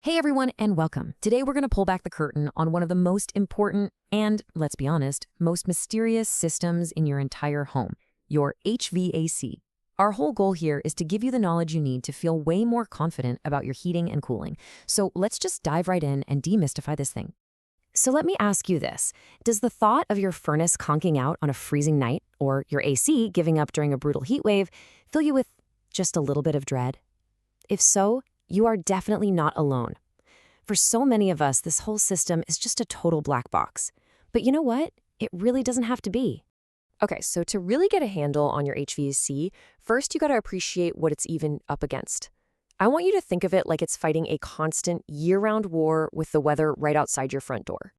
Hey everyone, and welcome. Today we're going to pull back the curtain on one of the most important and, let's be honest, most mysterious systems in your entire home, your HVAC. Our whole goal here is to give you the knowledge you need to feel way more confident about your heating and cooling. So let's just dive right in and demystify this thing. So let me ask you this. Does the thought of your furnace conking out on a freezing night or your AC giving up during a brutal heat wave fill you with just a little bit of dread? If so, you are definitely not alone. For so many of us, this whole system is just a total black box. But you know what? It really doesn't have to be. Okay, so to really get a handle on your HVAC, first you got to appreciate what it's even up against. I want you to think of it like it's fighting a constant year-round war with the weather right outside your front door.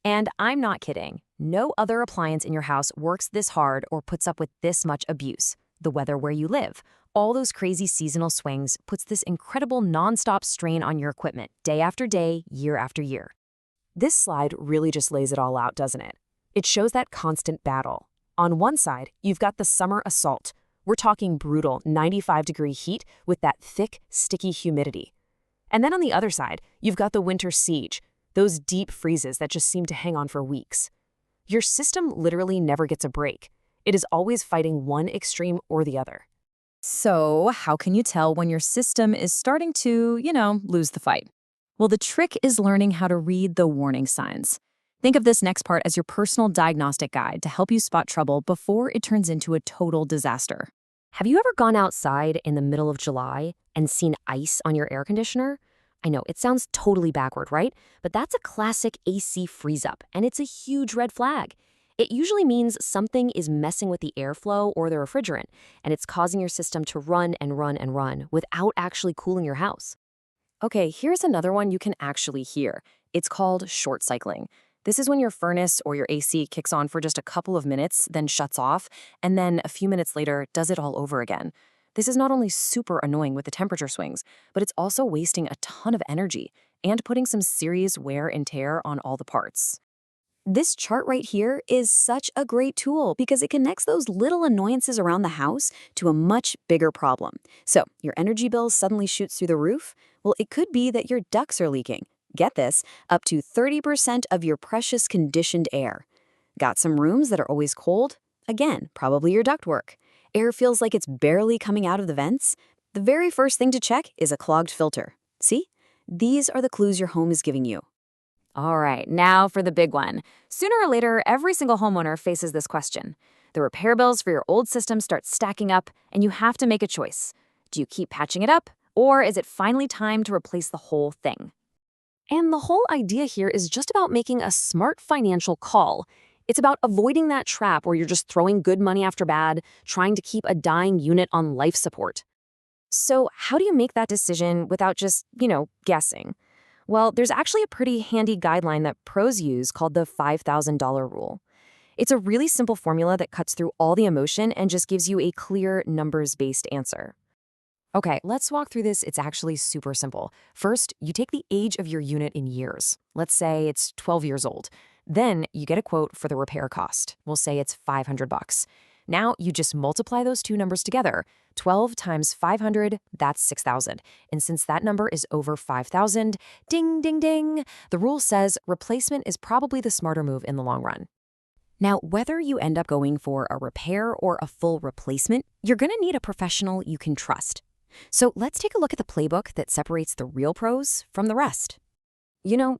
And I'm not kidding. No other appliance in your house works this hard or puts up with this much abuse. The weather where you live, all those crazy seasonal swings puts this incredible nonstop strain on your equipment day after day, year after year. This slide really just lays it all out, doesn't it? It shows that constant battle. On one side, you've got the summer assault. We're talking brutal 95-degree heat with that thick, sticky humidity. And then on the other side, you've got the winter siege, those deep freezes that just seem to hang on for weeks. Your system literally never gets a break. It is always fighting one extreme or the other. So, how can you tell when your system is starting to, lose the fight? Well, the trick is learning how to read the warning signs. Think of this next part as your personal diagnostic guide to help you spot trouble before it turns into a total disaster. Have you ever gone outside in the middle of July and seen ice on your air conditioner? I know, it sounds totally backward, right? But that's a classic AC freeze-up, and it's a huge red flag. It usually means something is messing with the airflow or the refrigerant, and it's causing your system to run and run and run without actually cooling your house. Okay, here's another one you can actually hear. It's called short cycling. This is when your furnace or your AC kicks on for just a couple of minutes, then shuts off, and then a few minutes later does it all over again. This is not only super annoying with the temperature swings, but it's also wasting a ton of energy and putting some serious wear and tear on all the parts. This chart right here is such a great tool because it connects those little annoyances around the house to a much bigger problem. So, your energy bill suddenly shoots through the roof? Well, it could be that your ducts are leaking. Get this, up to 30% of your precious conditioned air. Got some rooms that are always cold? Again, probably your ductwork. Air feels like it's barely coming out of the vents? The very first thing to check is a clogged filter. See? These are the clues your home is giving you. All right, now for the big one. Sooner or later, every single homeowner faces this question. The repair bills for your old system start stacking up, and you have to make a choice. Do you keep patching it up, or is it finally time to replace the whole thing? And the whole idea here is just about making a smart financial call. It's about avoiding that trap where you're just throwing good money after bad, trying to keep a dying unit on life support. So how do you make that decision without just, guessing? Well, there's actually a pretty handy guideline that pros use called the $5,000 rule. It's a really simple formula that cuts through all the emotion and just gives you a clear numbers-based answer. Okay, let's walk through this. It's actually super simple. First, you take the age of your unit in years. Let's say it's 12 years old. Then you get a quote for the repair cost. We'll say it's $500. Now you just multiply those two numbers together. 12 times 500, that's 6,000. And since that number is over 5,000, ding, ding, ding, the rule says replacement is probably the smarter move in the long run. Now, whether you end up going for a repair or a full replacement, you're going to need a professional you can trust. So let's take a look at the playbook that separates the real pros from the rest.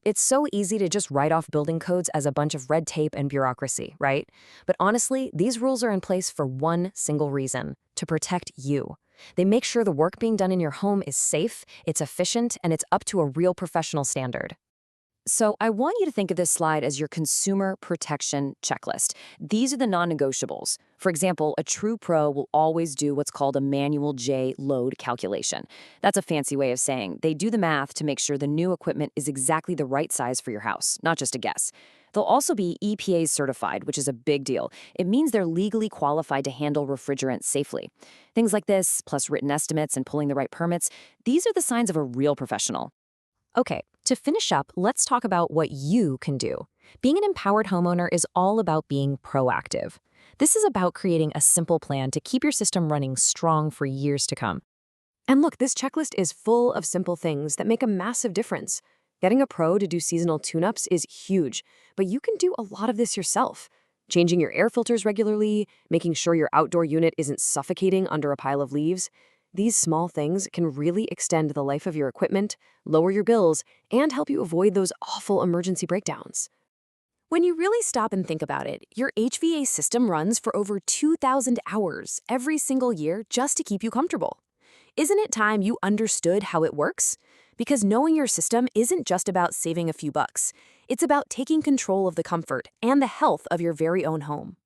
It's so easy to just write off building codes as a bunch of red tape and bureaucracy, right? But honestly, these rules are in place for one single reason: to protect you. They make sure the work being done in your home is safe, it's efficient, and it's up to a real professional standard. So I want you to think of this slide as your consumer protection checklist. These are the non-negotiables. For example, a true pro will always do what's called a manual J load calculation. That's a fancy way of saying they do the math to make sure the new equipment is exactly the right size for your house, not just a guess. They'll also be EPA certified, which is a big deal. It means they're legally qualified to handle refrigerants safely. Things like this, plus written estimates and pulling the right permits, these are the signs of a real professional. Okay, to finish up, let's talk about what you can do. Being an empowered homeowner is all about being proactive. This is about creating a simple plan to keep your system running strong for years to come. And look, this checklist is full of simple things that make a massive difference. Getting a pro to do seasonal tune-ups is huge, but you can do a lot of this yourself. Changing your air filters regularly, making sure your outdoor unit isn't suffocating under a pile of leaves. These small things can really extend the life of your equipment, lower your bills, and help you avoid those awful emergency breakdowns. When you really stop and think about it, your HVA system runs for over 2,000 hours every single year just to keep you comfortable. Isn't it time you understood how it works? Because knowing your system isn't just about saving a few bucks. It's about taking control of the comfort and the health of your very own home.